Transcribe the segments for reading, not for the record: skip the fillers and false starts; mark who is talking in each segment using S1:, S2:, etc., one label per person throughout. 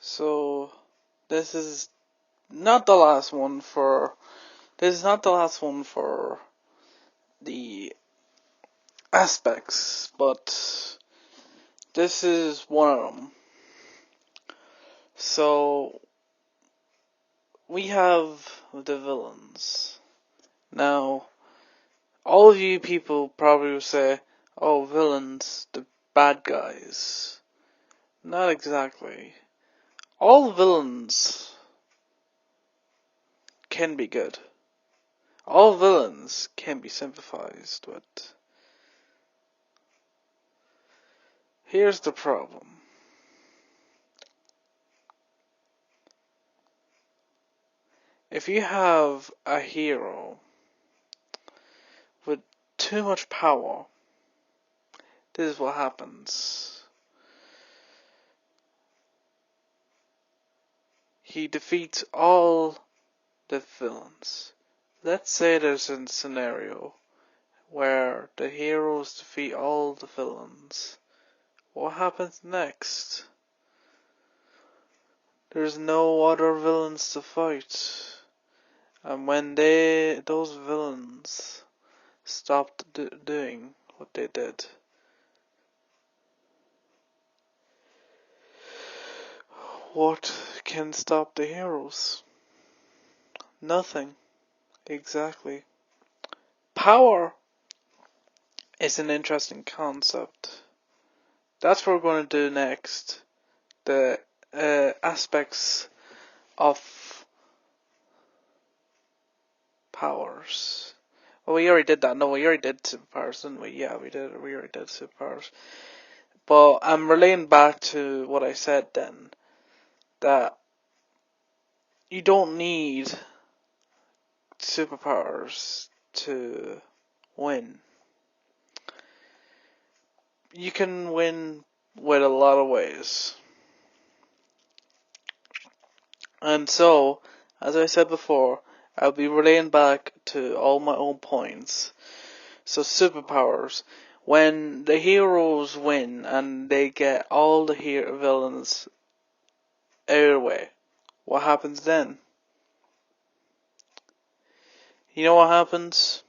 S1: So this is not the last one for the aspects, but this is one of them. So we have the villains. Now, all of you people probably will say, "Oh, villains, the bad guys." Not exactly. All villains can be good. All villains can be sympathized with. Here's the problem. If you have a hero with too much power, this is what happens. He defeats all the villains. Let's say there's a scenario where the heroes defeat all the villains. What happens next? There's no other villains to fight. And when those villains stopped doing what they did, what can stop the heroes? Nothing. Exactly. Power is an interesting concept. That's what we're going to do next. The aspects of powers. Well, we already did that. No, we already did superpowers, didn't we? Yeah, we did. We already did superpowers. But I'm relating back to what I said then. That you don't need superpowers to win. You can win with a lot of ways. And so, as I said before, I'll be relating back to all my own points. So superpowers. When the heroes win and they get all the villains out of the way, what happens then? You know what happens?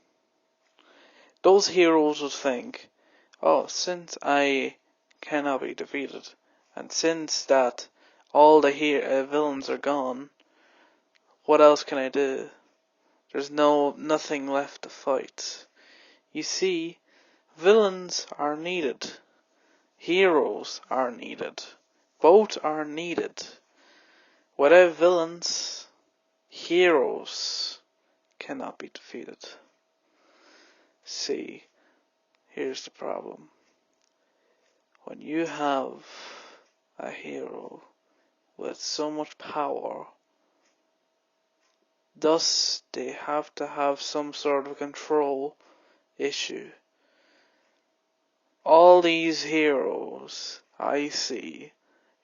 S1: Those heroes would think, oh, since I cannot be defeated, and since that all the villains are gone, what else can I do? There's nothing left to fight. You see, villains are needed. Heroes are needed. Both are needed. Without villains, heroes cannot be defeated. See, here's the problem. When you have a hero with so much power, thus they have to have some sort of control issue. All these heroes I see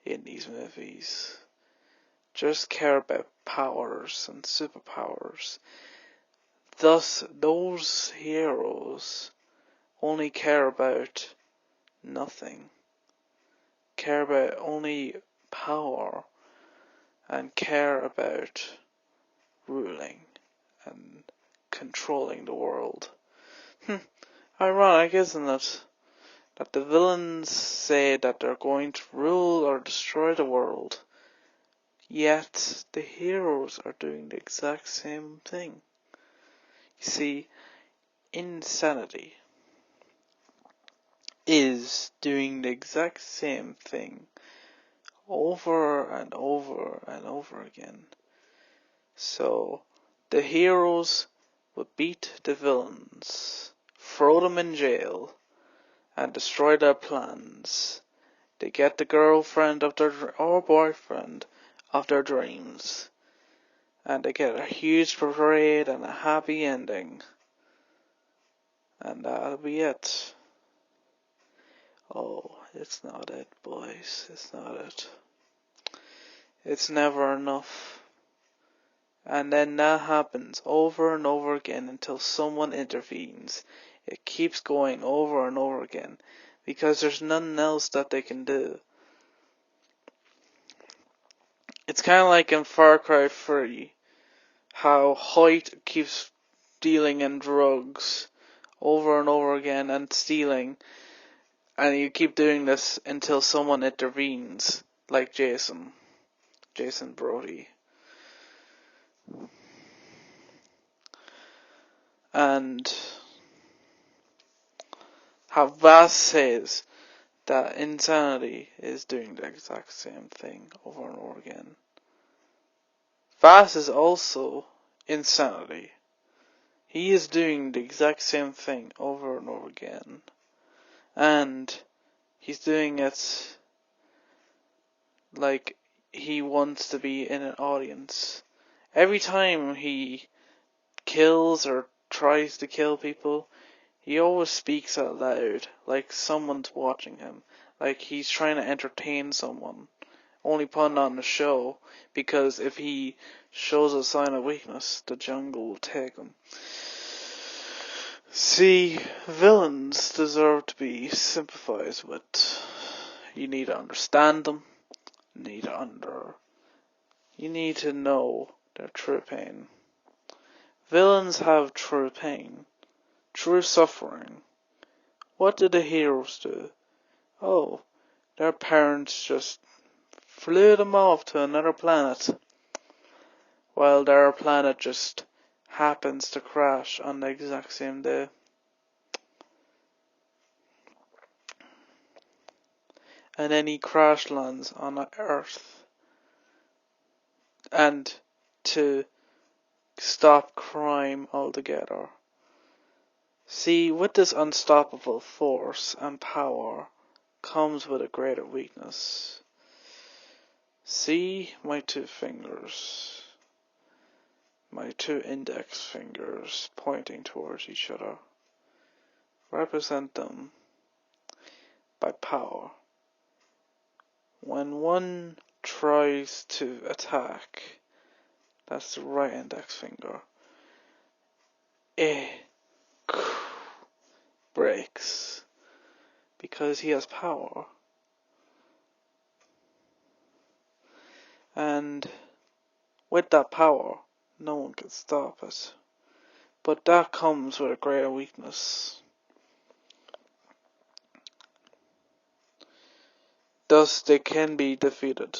S1: in these movies just care about powers and superpowers. Thus, those heroes only care about nothing. Care about only power and care about ruling and controlling the world. Ironic, isn't it? That the villains say that they're going to rule or destroy the world, yet the heroes are doing the exact same thing. You see, insanity is doing the exact same thing over and over and over again. So, the heroes would beat the villains, throw them in jail, and destroy their plans. They get the girlfriend of or boyfriend of their dreams, and they get a huge parade and a happy ending. And that'll be it. Oh, it's not it, boys. It's not it. It's never enough. And then that happens over and over again until someone intervenes. It keeps going over and over again because there's nothing else that they can do. It's kind of like in Far Cry 3, how Hoyt keeps dealing in drugs over and over again and stealing, and you keep doing this until someone intervenes, like Jason Brody. And how Vass says that insanity is doing the exact same thing over and over again. Vass is also insanity. He is doing the exact same thing over and over again. And he's doing it like he wants to be in an audience. Every time he kills or tries to kill people, he always speaks out loud, like someone's watching him, like he's trying to entertain someone, only putting on a show, because if he shows a sign of weakness, the jungle will take him. See, villains deserve to be sympathized with. You need to understand them. You need to know their true pain. Villains have true pain, true suffering. What did the heroes do? Oh, their parents just flew them off to another planet, while their planet just happens to crash on the exact same day. And then he crash lands on Earth. And to stop crime altogether. See, with this unstoppable force and power comes with a greater weakness. See my two fingers. My two index fingers pointing towards each other. Represent them by power. When one tries to attack, that's the right index finger, it breaks because he has power. And with that power, no one can stop it. But that comes with a greater weakness. Thus they can be defeated.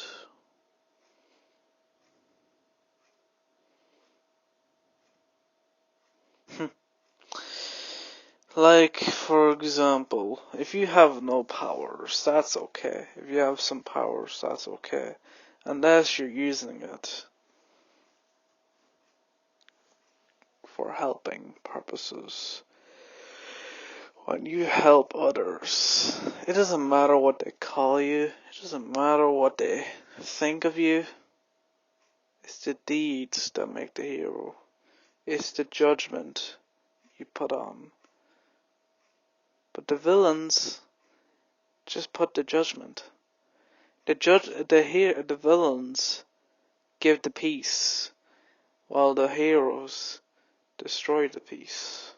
S1: Like, for example, if you have no powers, that's okay. If you have some powers, that's okay. Unless you're using it for helping purposes. When you help others, it doesn't matter what they call you, it doesn't matter what they think of you. It's the deeds that make the hero. It's the judgment you put on. But the villains just put the judgment. The villains give the peace, while the heroes destroy the peace.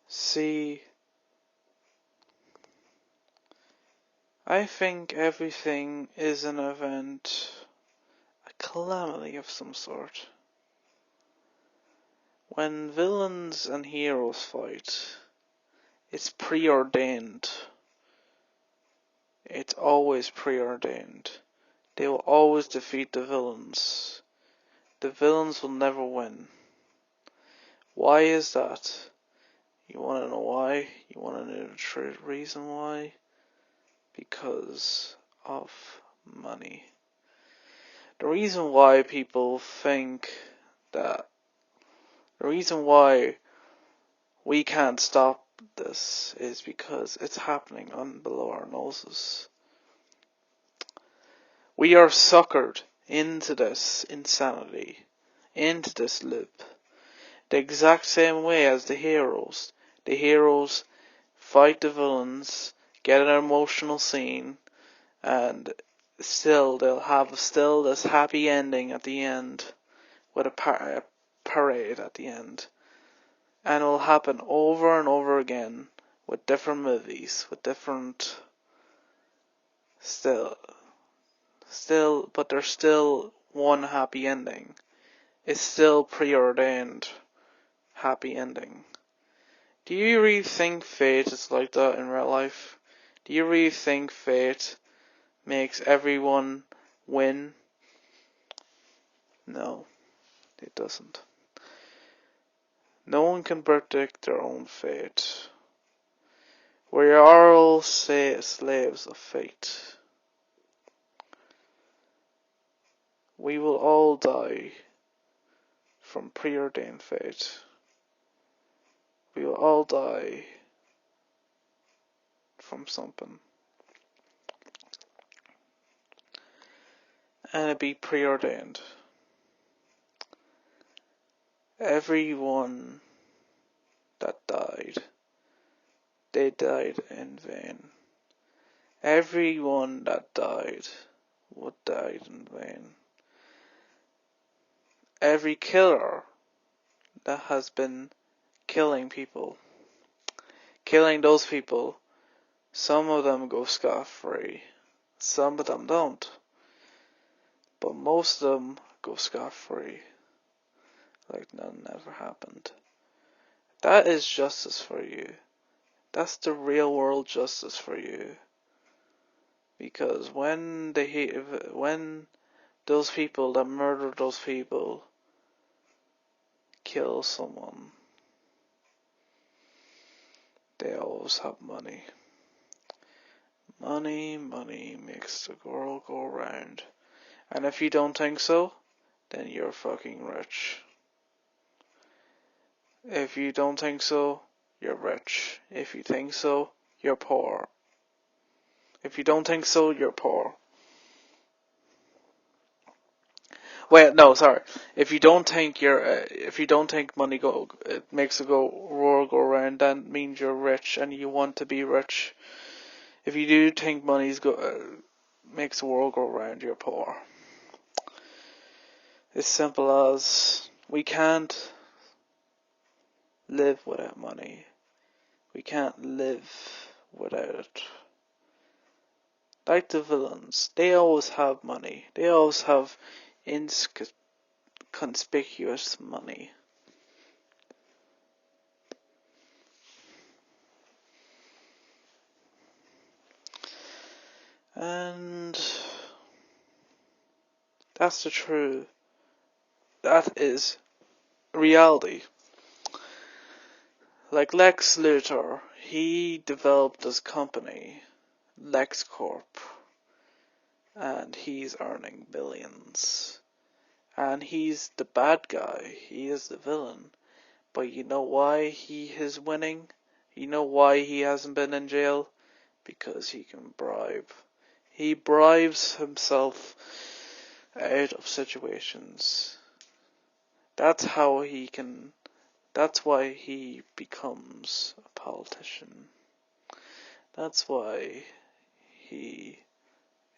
S1: See, I think everything is an event, a calamity of some sort. When villains and heroes fight, it's preordained. It's always preordained. They will always defeat the villains. The villains will never win. Why is that? You want to know why? You want to know the true reason why? Because of money. The reason why people think that, the reason why we can't stop this is because it's happening below our noses. We are suckered into this insanity, into this loop, the exact same way as the heroes. The heroes fight the villains, get an emotional scene, and still they'll have this happy ending at the end, with a parade at the end. And it'll happen over and over again with different movies, with different Still, but there's still one happy ending. It's still preordained happy ending. Do you really think fate is like that in real life? Do you really think fate makes everyone win? No, it doesn't. No one can predict their own fate. We are all slaves of fate. We will all die from preordained fate. We will all die from something. And it be preordained. Everyone that died, they died in vain. Everyone that died would die in vain. Every killer that has been killing people, killing those people, some of them go scot-free, some of them don't, but most of them go scot-free, like none ever happened. That is justice for you. That's the real world justice for you. Because when those people that murder those people kill someone, they always have money. Money makes the world go round. And if you don't think so, then you're fucking rich. If you don't think so, you're rich. If you think so, you're poor. If you don't think so, you're poor. Wait, no, sorry. If you don't think money it makes the world go round, that means you're rich and you want to be rich. If you do think makes the world go round, you're poor. It's simple as we can't live without money. We can't live without it. Like the villains, they always have money. They always have inconspicuous money. And that's the truth. That is reality. Like Lex Luthor, he developed this company, LexCorp, and he's earning billions. And he's the bad guy, he is the villain. But you know why he is winning? You know why he hasn't been in jail? Because he can bribe. He bribes himself out of situations. That's why he becomes a politician. That's why he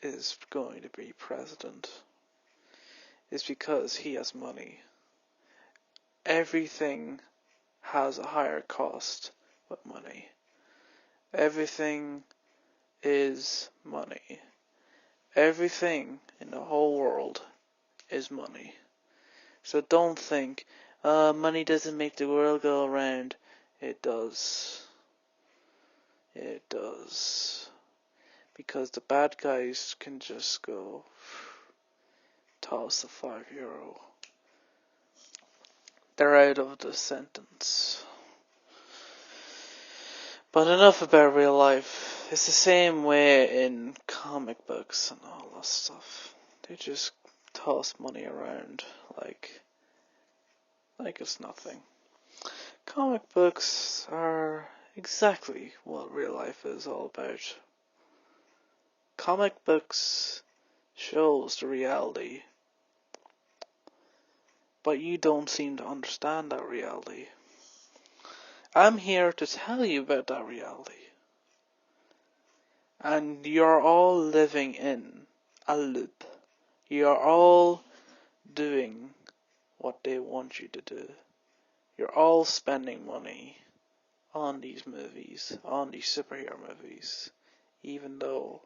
S1: is going to be president. It's because he has money. Everything has a higher cost with money. Everything is money. Everything in the whole world is money. So don't think, money doesn't make the world go around. It does. It does. Because the bad guys can just go toss a €5. They're out of the sentence. But enough about real life. It's the same way in comic books and all that stuff. They just toss money around like it's nothing. Comic books are exactly what real life is all about. Comic books shows the reality, but you don't seem to understand that reality. I'm here to tell you about that reality. And you're all living in a loop. You're all doing what they want you to do. You're all spending money on these movies, on these superhero movies, even though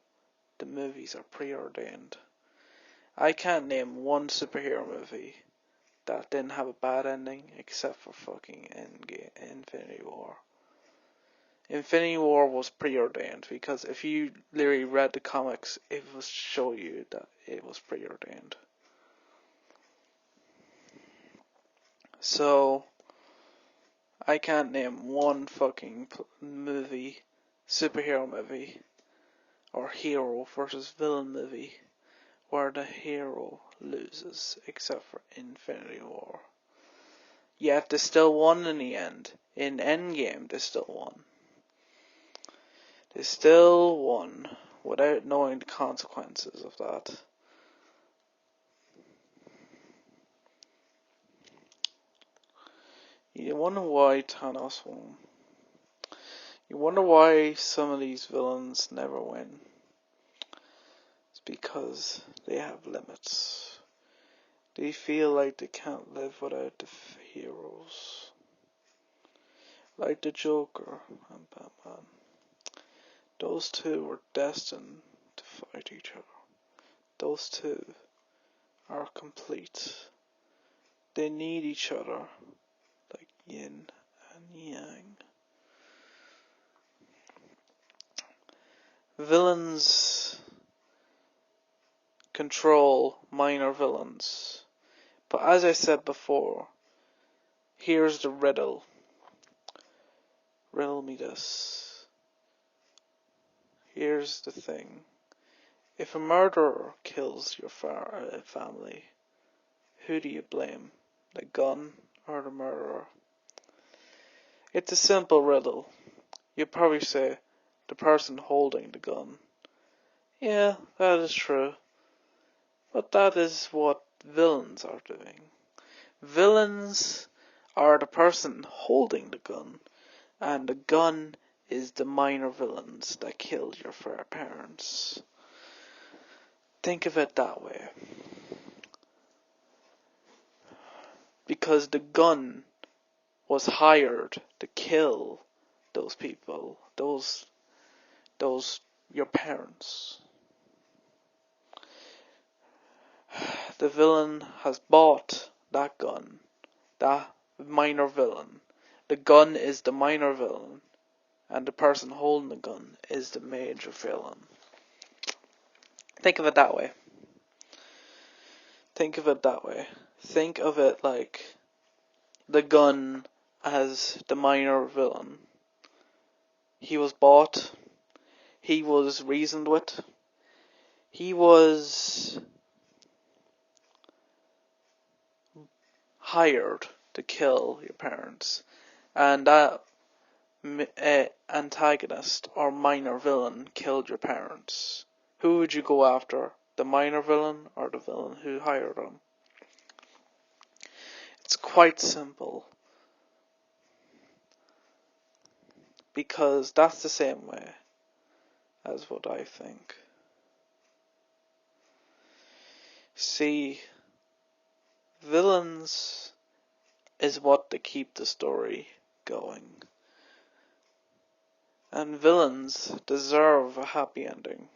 S1: the movies are preordained. I can't name one superhero movie that didn't have a bad ending except for fucking Infinity War. Infinity War was preordained because if you literally read the comics, it will show you that it was preordained. So, I can't name one fucking movie, superhero movie, or hero versus villain movie where the hero loses except for Infinity War. Yet they still won in the end. In Endgame, they still won. They still won without knowing the consequences of that. You wonder why Thanos won. You wonder why some of these villains never win. It's because they have limits. They feel like they can't live without the heroes. Like the Joker and Batman. Those two were destined to fight each other. Those two are complete. They need each other like yin and yang. Villains control minor villains. But as I said before, here's the riddle. Riddle me this. Here's the thing. If a murderer kills your family, who do you blame? The gun or the murderer? It's a simple riddle. You'd probably say, the person holding the gun. Yeah, that is true. But that is what villains are doing. Villains are the person holding the gun, and the gun is the minor villains that killed your parents. Think of it that way. Because the gun was hired to kill those people, those your parents. The villain has bought that gun, that minor villain. The gun is the minor villain, and the person holding the gun is the major villain. Think of it that way. Think of it that way. Think of it like the gun as the minor villain. He was bought. He was reasoned with. He was hired to kill your parents. And that antagonist or minor villain killed your parents. Who would you go after? The minor villain or the villain who hired him? It's quite simple. Because that's the same way as what I think. See, villains is what they keep the story going. And villains deserve a happy ending.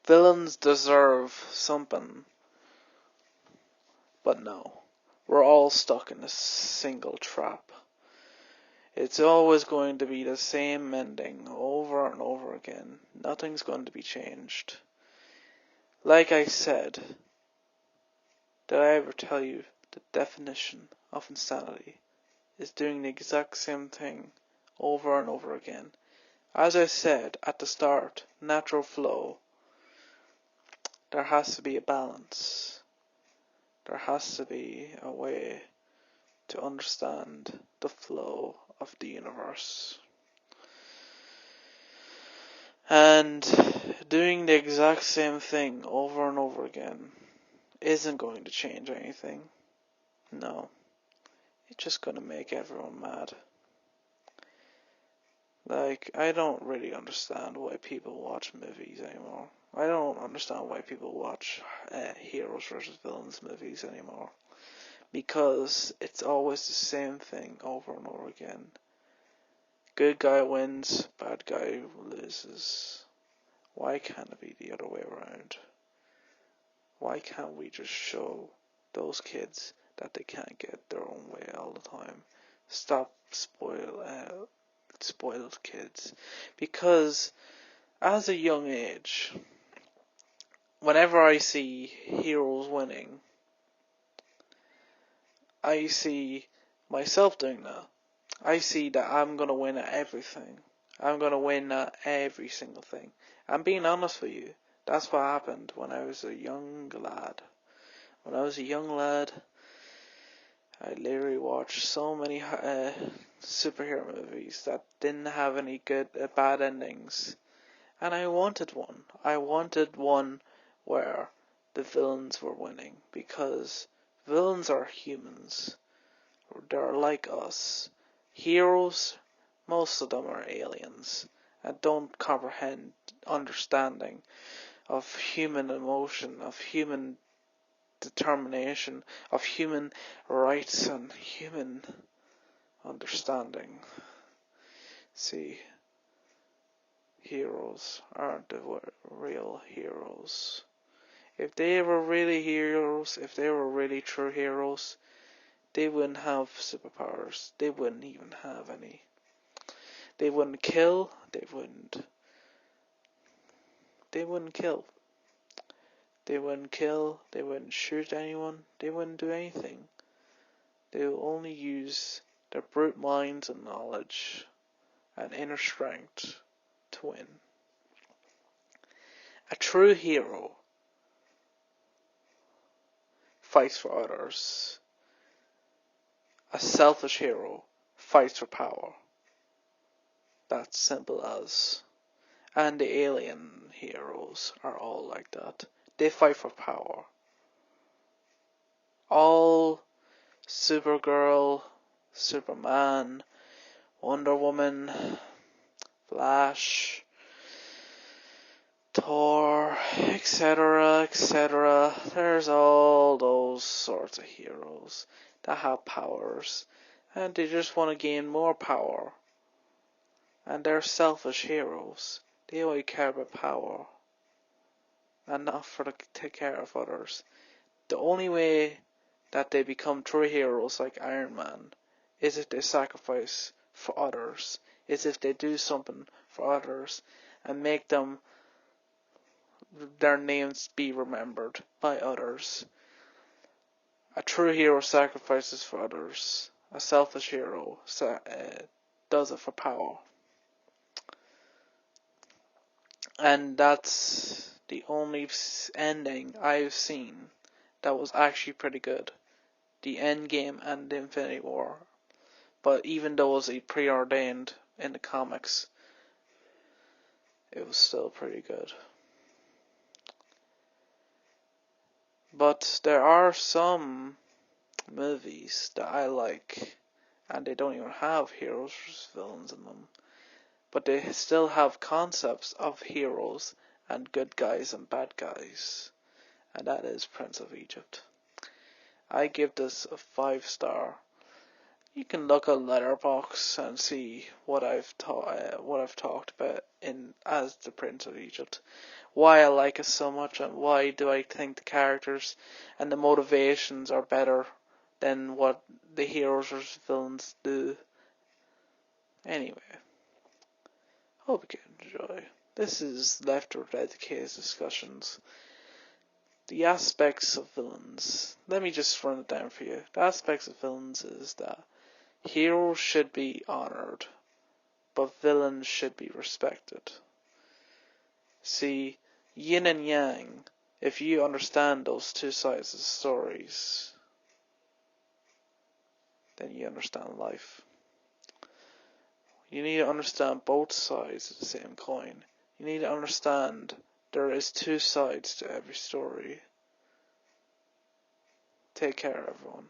S1: Villains deserve something. But no, we're all stuck in a single trap. It's always going to be the same ending over and over again. Nothing's going to be changed. Like I said, did I ever tell you the definition of insanity is doing the exact same thing over and over again? As I said at the start, natural flow. There has to be a balance. There has to be a way to understand the flow of the universe. And doing the exact same thing over and over again isn't going to change anything. No. It's just going to make everyone mad. Like, I don't really understand why people watch movies anymore. I don't understand why people watch heroes versus villains movies anymore. Because it's always the same thing over and over again. Good guy wins, bad guy loses. Why can't it be the other way around? Why can't we just show those kids that they can't get their own way all the time? Stop spoiled kids. Because as a young age, whenever I see heroes winning, I see myself doing that. I see that I'm gonna win at everything. I'm gonna win at every single thing. I'm being honest with you. That's what happened when I was a young lad. When I was a young lad, I literally watched so many superhero movies that didn't have any bad endings. And I wanted one. I wanted one where the villains were winning. Because villains are humans. They're like us. Heroes, most of them are aliens and don't comprehend understanding of human emotion, of human determination, of human rights and human understanding. See, heroes aren't the real heroes. If they were really heroes, if they were really true heroes, they wouldn't have superpowers. They wouldn't even have any. They wouldn't kill. They wouldn't kill. They wouldn't kill. They wouldn't shoot anyone. They wouldn't do anything. They will only use their brute minds and knowledge and inner strength to win. A true hero fights for others. A selfish hero fights for power. That's simple as. And the alien heroes are all like that. They fight for power. All Supergirl, Superman, Wonder Woman, Flash, Thor, etc., etc. There's all those sorts of heroes that have powers and they just want to gain more power. And they're selfish heroes. They only care about power and not to take care of others. The only way that they become true heroes like Iron Man is if they sacrifice for others, is if they do something for others and make their names be remembered by others. A true hero sacrifices for others. A selfish hero does it for power. And that's the only ending I've seen that was actually pretty good. The Endgame and the Infinity War. But even though it was preordained in the comics, it was still pretty good. But there are some movies that I like, and they don't even have heroes versus villains in them. But they still have concepts of heroes and good guys and bad guys. And that is Prince of Egypt. I give this a 5-star. You can look at Letterboxd and see what I've talked about as the Prince of Egypt. Why I like it so much and why do I think the characters and the motivations are better than what the heroes or villains do. Anyway, hope you can enjoy. This is Left or Dead Case Discussions. The aspects of villains. Let me just run it down for you. The aspects of villains is that heroes should be honored, but villains should be respected. See, yin and yang, if you understand those two sides of the stories, then you understand life. You need to understand both sides of the same coin. You need to understand there is two sides to every story. Take care, everyone.